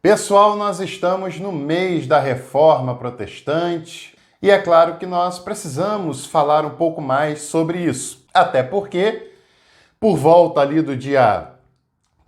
Pessoal, nós estamos no mês da Reforma Protestante e é claro que nós precisamos falar um pouco mais sobre isso. Até porque, por volta ali do dia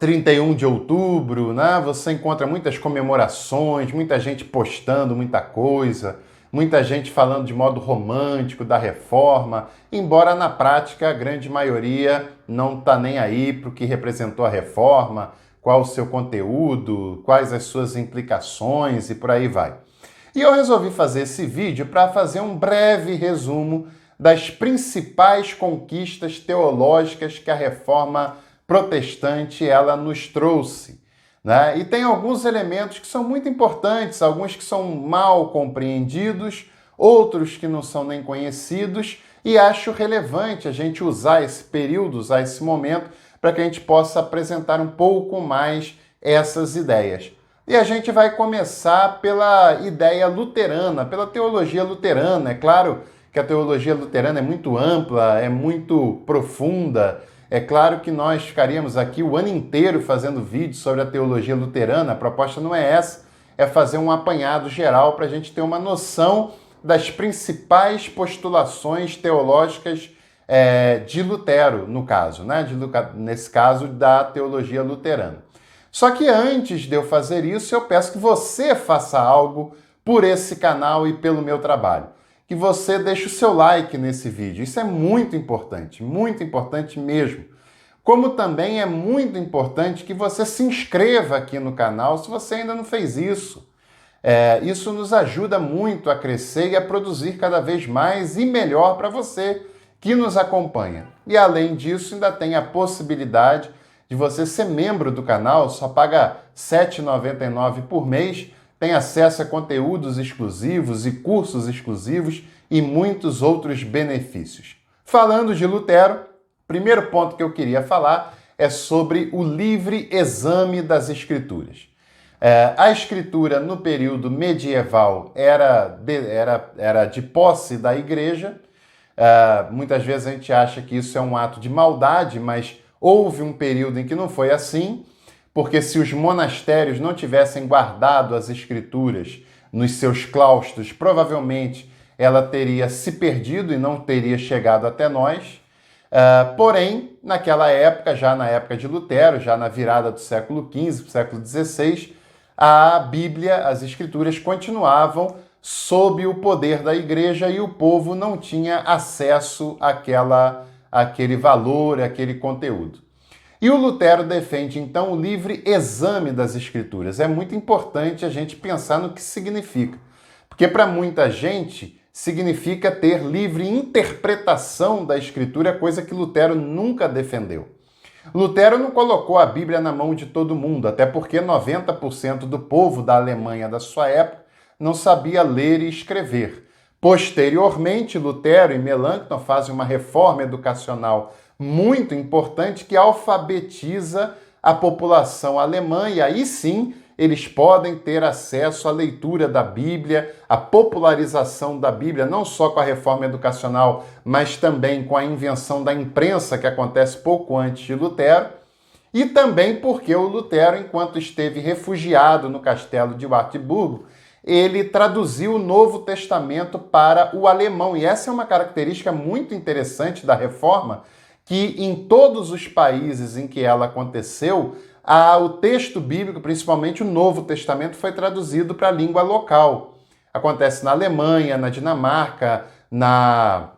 31 de outubro, né, você encontra muitas comemorações, muita gente postando muita coisa, muita gente falando de modo romântico da reforma, embora na prática a grande maioria não está nem aí para o que representou a reforma, qual o seu conteúdo, quais as suas implicações e por aí vai. E eu resolvi fazer esse vídeo para fazer um breve resumo das principais conquistas teológicas que a reforma protestante ela nos trouxe, né? E tem alguns elementos que são muito importantes, alguns que são mal compreendidos, outros que não são nem conhecidos, e acho relevante a gente usar esse período, usar esse momento, para que a gente possa apresentar um pouco mais essas ideias. E a gente vai começar pela ideia luterana, pela teologia luterana. É claro que a teologia luterana é muito ampla, é muito profunda. É claro que nós ficaríamos aqui o ano inteiro fazendo vídeos sobre a teologia luterana. A proposta não é essa, é fazer um apanhado geral para a gente ter uma noção das principais postulações teológicas de Lutero, no caso, né? Nesse caso, da teologia luterana. Só que antes de eu fazer isso, eu peço que você faça algo por esse canal e pelo meu trabalho. Que você deixe o seu like nesse vídeo. Isso é muito importante mesmo. Como também é muito importante que você se inscreva aqui no canal se você ainda não fez isso. Isso nos ajuda muito a crescer e a produzir cada vez mais e melhor para você que nos acompanha. E além disso, ainda tem a possibilidade de você ser membro do canal, só paga R$ 7,99 por mês, tem acesso a conteúdos exclusivos e cursos exclusivos e muitos outros benefícios. Falando de Lutero, o primeiro ponto que eu queria falar é sobre o livre exame das Escrituras. A Escritura no período medieval era de posse da Igreja. Muitas vezes a gente acha que isso é um ato de maldade, mas houve um período em que não foi assim, porque se os monastérios não tivessem guardado as Escrituras nos seus claustros, provavelmente ela teria se perdido e não teria chegado até nós. Porém, naquela época, já na época de Lutero, já na virada do século XV para o século XVI, a Bíblia, as Escrituras continuavam sob o poder da Igreja e o povo não tinha acesso àquele valor, àquele conteúdo. E o Lutero defende, então, o livre exame das Escrituras. É muito importante a gente pensar no que significa. Porque para muita gente significa ter livre interpretação da Escritura, coisa que Lutero nunca defendeu. Lutero não colocou a Bíblia na mão de todo mundo, até porque 90% do povo da Alemanha da sua época não sabia ler e escrever. Posteriormente, Lutero e Melanchthon fazem uma reforma educacional muito importante que alfabetiza a população alemã e aí sim eles podem ter acesso à leitura da Bíblia, à popularização da Bíblia, não só com a reforma educacional, mas também com a invenção da imprensa, que acontece pouco antes de Lutero, e também porque o Lutero, enquanto esteve refugiado no castelo de Wartburgo, ele traduziu o Novo Testamento para o alemão. E essa é uma característica muito interessante da reforma, que em todos os países em que ela aconteceu, o texto bíblico, principalmente o Novo Testamento, foi traduzido para a língua local. Acontece na Alemanha, na Dinamarca, na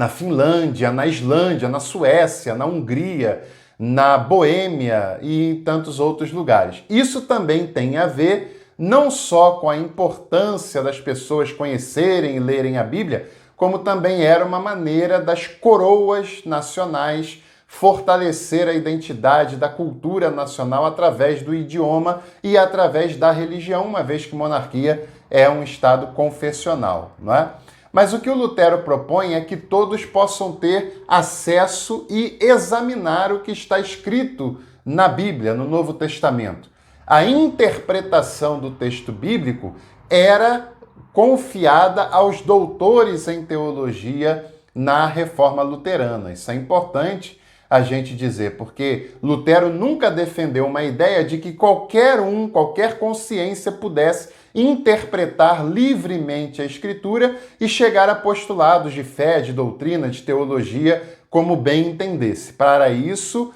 Finlândia, na Islândia, na Suécia, na Hungria, na Boêmia e em tantos outros lugares. Isso também tem a ver não só com a importância das pessoas conhecerem e lerem a Bíblia, como também era uma maneira das coroas nacionais fortalecer a identidade da cultura nacional através do idioma e através da religião, uma vez que monarquia é um estado confessional, não é? Mas o que o Lutero propõe é que todos possam ter acesso e examinar o que está escrito na Bíblia, no Novo Testamento. A interpretação do texto bíblico era confiada aos doutores em teologia na Reforma Luterana. Isso é importante, a gente dizer, porque Lutero nunca defendeu uma ideia de que qualquer consciência pudesse interpretar livremente a Escritura e chegar a postulados de fé, de doutrina, de teologia, como bem entendesse. Para isso,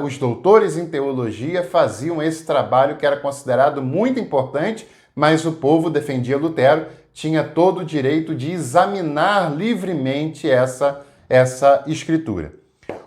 os doutores em teologia faziam esse trabalho que era considerado muito importante, mas o povo defendia Lutero, tinha todo o direito de examinar livremente essa Escritura.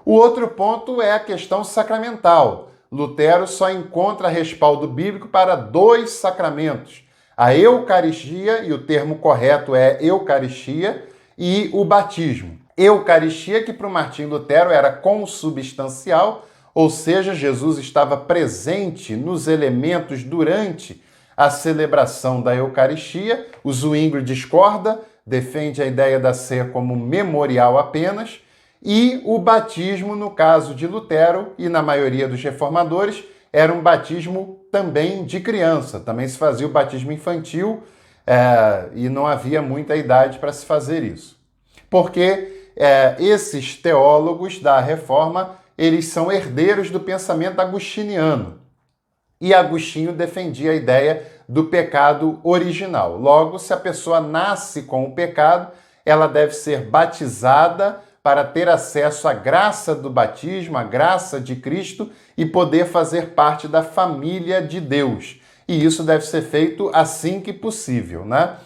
O outro ponto é a questão sacramental. Lutero só encontra respaldo bíblico para 2 sacramentos: a Eucaristia, e o termo correto é Eucaristia, e o batismo. Eucaristia, que para o Martim Lutero era consubstancial, ou seja, Jesus estava presente nos elementos durante a celebração da Eucaristia. O Zwingli discorda, defende a ideia da ceia como memorial apenas, e o batismo, no caso de Lutero e na maioria dos reformadores, era um batismo também de criança. Também se fazia o batismo infantil e não havia muita idade para se fazer isso. Porque esses teólogos da Reforma, eles são herdeiros do pensamento agostiniano. E Agostinho defendia a ideia do pecado original. Logo, se a pessoa nasce com o pecado, ela deve ser batizada para ter acesso à graça do batismo, à graça de Cristo e poder fazer parte da família de Deus. E isso deve ser feito assim que possível, né?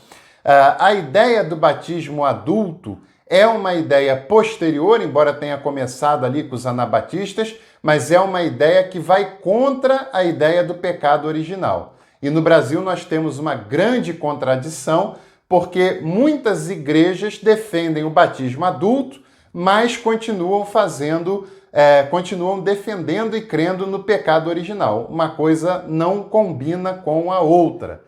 A ideia do batismo adulto é uma ideia posterior, embora tenha começado ali com os anabatistas, mas é uma ideia que vai contra a ideia do pecado original. E no Brasil nós temos uma grande contradição, porque muitas igrejas defendem o batismo adulto, mas continuam defendendo e crendo no pecado original. Uma coisa não combina com a outra.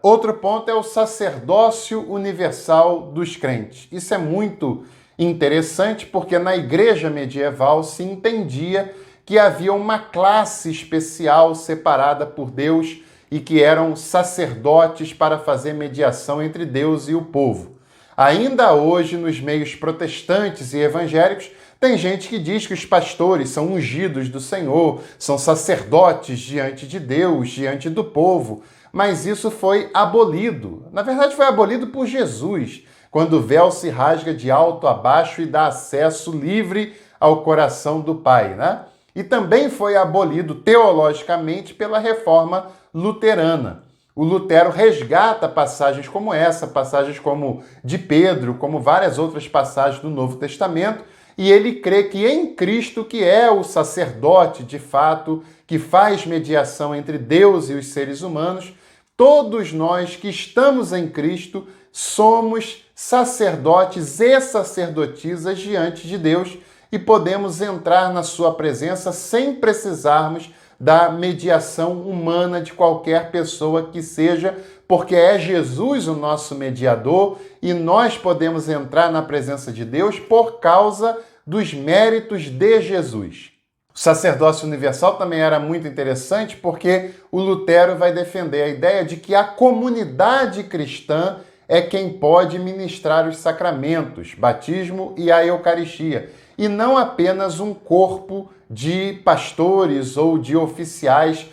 Outro ponto é o sacerdócio universal dos crentes. Isso é muito interessante porque na igreja medieval se entendia que havia uma classe especial separada por Deus e que eram sacerdotes para fazer mediação entre Deus e o povo. Ainda hoje, nos meios protestantes e evangélicos, tem gente que diz que os pastores são ungidos do Senhor, são sacerdotes diante de Deus, diante do povo, mas isso foi abolido. Na verdade, foi abolido por Jesus, quando o véu se rasga de alto a baixo e dá acesso livre ao coração do Pai, né? E também foi abolido teologicamente pela Reforma Luterana. O Lutero resgata passagens como essa, passagens como de Pedro, como várias outras passagens do Novo Testamento, e ele crê que em Cristo, que é o sacerdote de fato, que faz mediação entre Deus e os seres humanos, todos nós que estamos em Cristo somos sacerdotes e sacerdotisas diante de Deus e podemos entrar na sua presença sem precisarmos da mediação humana de qualquer pessoa que seja, porque é Jesus o nosso mediador e nós podemos entrar na presença de Deus por causa dos méritos de Jesus. O sacerdócio universal também era muito interessante porque o Lutero vai defender a ideia de que a comunidade cristã é quem pode ministrar os sacramentos, batismo e a Eucaristia, e não apenas um corpo de pastores ou de oficiais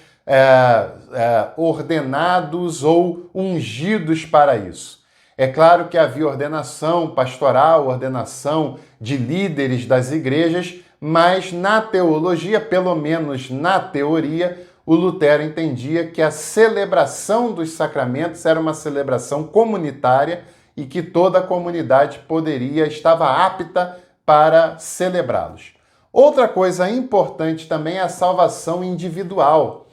ordenados ou ungidos para isso. É claro que havia ordenação pastoral, ordenação de líderes das igrejas, mas na teologia, pelo menos na teoria, o Lutero entendia que a celebração dos sacramentos era uma celebração comunitária e que toda a comunidade estava apta para celebrá-los. Outra coisa importante também é a salvação individual.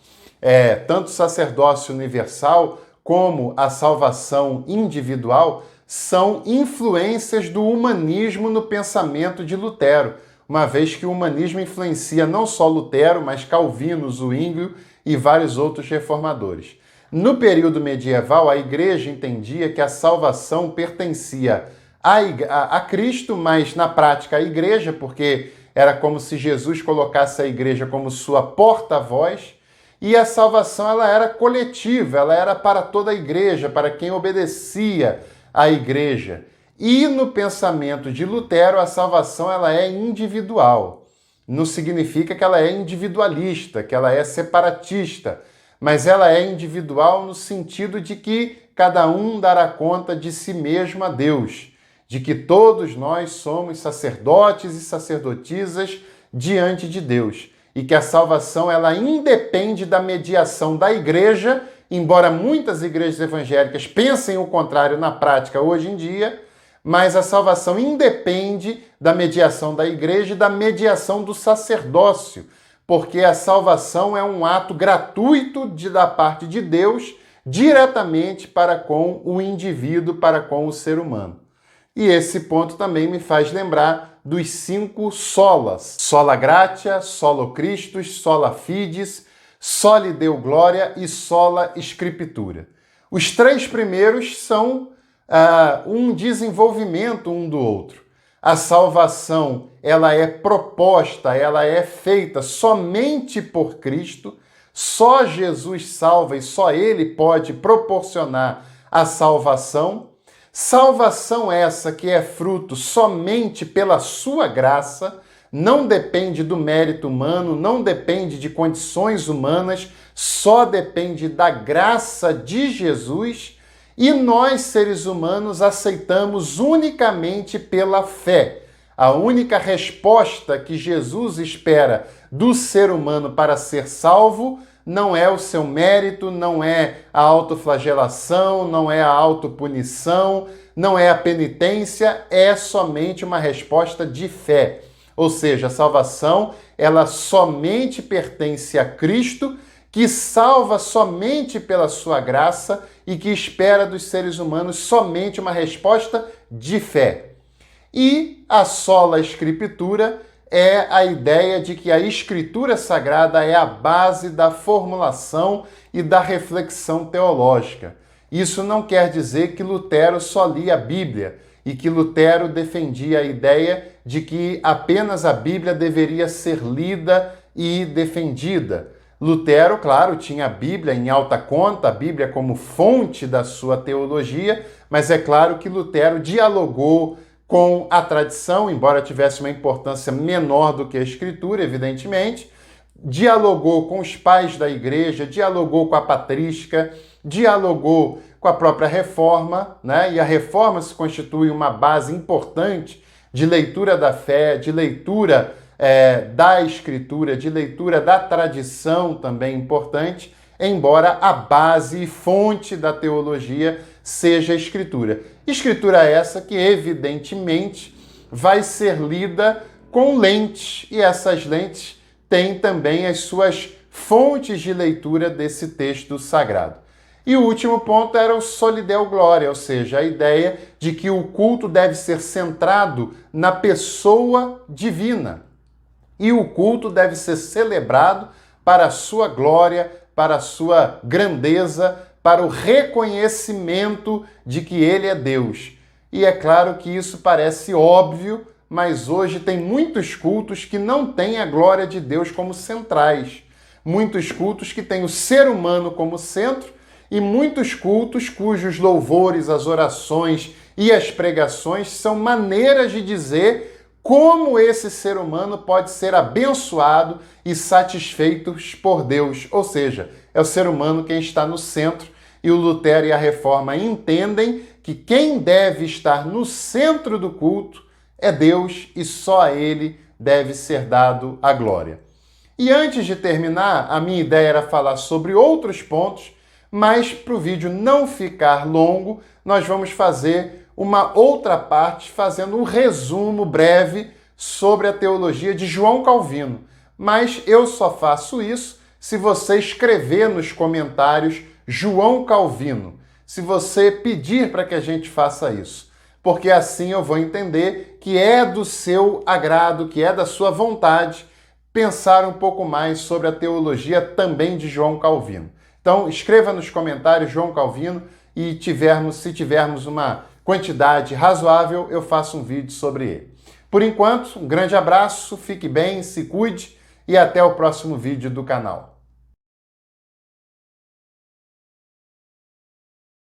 Tanto o sacerdócio universal como a salvação individual são influências do humanismo no pensamento de Lutero, uma vez que o humanismo influencia não só Lutero, mas Calvino, Zwingli e vários outros reformadores. No período medieval, a igreja entendia que a salvação pertencia a Cristo, mas na prática à igreja, porque era como se Jesus colocasse a igreja como sua porta-voz, e a salvação ela era coletiva, ela era para toda a igreja, para quem obedecia à igreja. E no pensamento de Lutero, a salvação ela é individual. não significa que ela é individualista, que ela é separatista, mas ela é individual no sentido de que cada um dará conta de si mesmo a Deus, de que todos nós somos sacerdotes e sacerdotisas diante de Deus, e que a salvação ela independe da mediação da igreja, embora muitas igrejas evangélicas pensem o contrário na prática hoje em dia, mas a salvação independe da mediação da igreja e da mediação do sacerdócio, porque a salvação é um ato gratuito da parte de Deus diretamente para com o indivíduo, para com o ser humano. E esse ponto também me faz lembrar dos 5 solas: sola gratia, solo Christus, sola fides, soli Deo gloria e sola scriptura. Os 3 primeiros são um desenvolvimento um do outro. A salvação, ela é proposta, ela é feita somente por Cristo, só Jesus salva e só Ele pode proporcionar a salvação. Salvação essa que é fruto somente pela sua graça, não depende do mérito humano, não depende de condições humanas, só depende da graça de Jesus. E nós, seres humanos, aceitamos unicamente pela fé. A única resposta que Jesus espera do ser humano para ser salvo não é o seu mérito, não é a autoflagelação, não é a autopunição, não é a penitência, é somente uma resposta de fé. Ou seja, a salvação, ela somente pertence a Cristo, que salva somente pela sua graça e que espera dos seres humanos somente uma resposta de fé. E a sola Escritura é a ideia de que a Escritura Sagrada é a base da formulação e da reflexão teológica. Isso não quer dizer que Lutero só lia a Bíblia e que Lutero defendia a ideia de que apenas a Bíblia deveria ser lida e defendida. Lutero, claro, tinha a Bíblia em alta conta, a Bíblia como fonte da sua teologia, mas é claro que Lutero dialogou com a tradição, embora tivesse uma importância menor do que a Escritura, evidentemente, dialogou com os pais da igreja, dialogou com a patrística, dialogou com a própria Reforma, né? E a Reforma se constitui uma base importante de leitura da fé, de leitura da Escritura, de leitura da tradição também importante, embora a base e fonte da teologia seja a Escritura. Escritura essa que, evidentemente, vai ser lida com lentes, e essas lentes têm também as suas fontes de leitura desse texto sagrado. E o último ponto era o soli Deo gloria, ou seja, a ideia de que o culto deve ser centrado na pessoa divina. E o culto deve ser celebrado para a sua glória, para a sua grandeza, para o reconhecimento de que Ele é Deus. E é claro que isso parece óbvio, mas hoje tem muitos cultos que não têm a glória de Deus como centrais. Muitos cultos que têm o ser humano como centro e muitos cultos cujos louvores, as orações e as pregações são maneiras de dizer como esse ser humano pode ser abençoado e satisfeito por Deus. Ou seja, é o ser humano quem está no centro, e o Lutero e a Reforma entendem que quem deve estar no centro do culto é Deus e só a Ele deve ser dado a glória. E antes de terminar, a minha ideia era falar sobre outros pontos, mas para o vídeo não ficar longo, nós vamos fazer uma outra parte fazendo um resumo breve sobre a teologia de João Calvino. Mas eu só faço isso se você escrever nos comentários João Calvino, se você pedir para que a gente faça isso, porque assim eu vou entender que é do seu agrado, que é da sua vontade pensar um pouco mais sobre a teologia também de João Calvino. Então escreva nos comentários João Calvino e se tivermos uma quantidade razoável, eu faço um vídeo sobre ele. Por enquanto, um grande abraço, fique bem, se cuide e até o próximo vídeo do canal.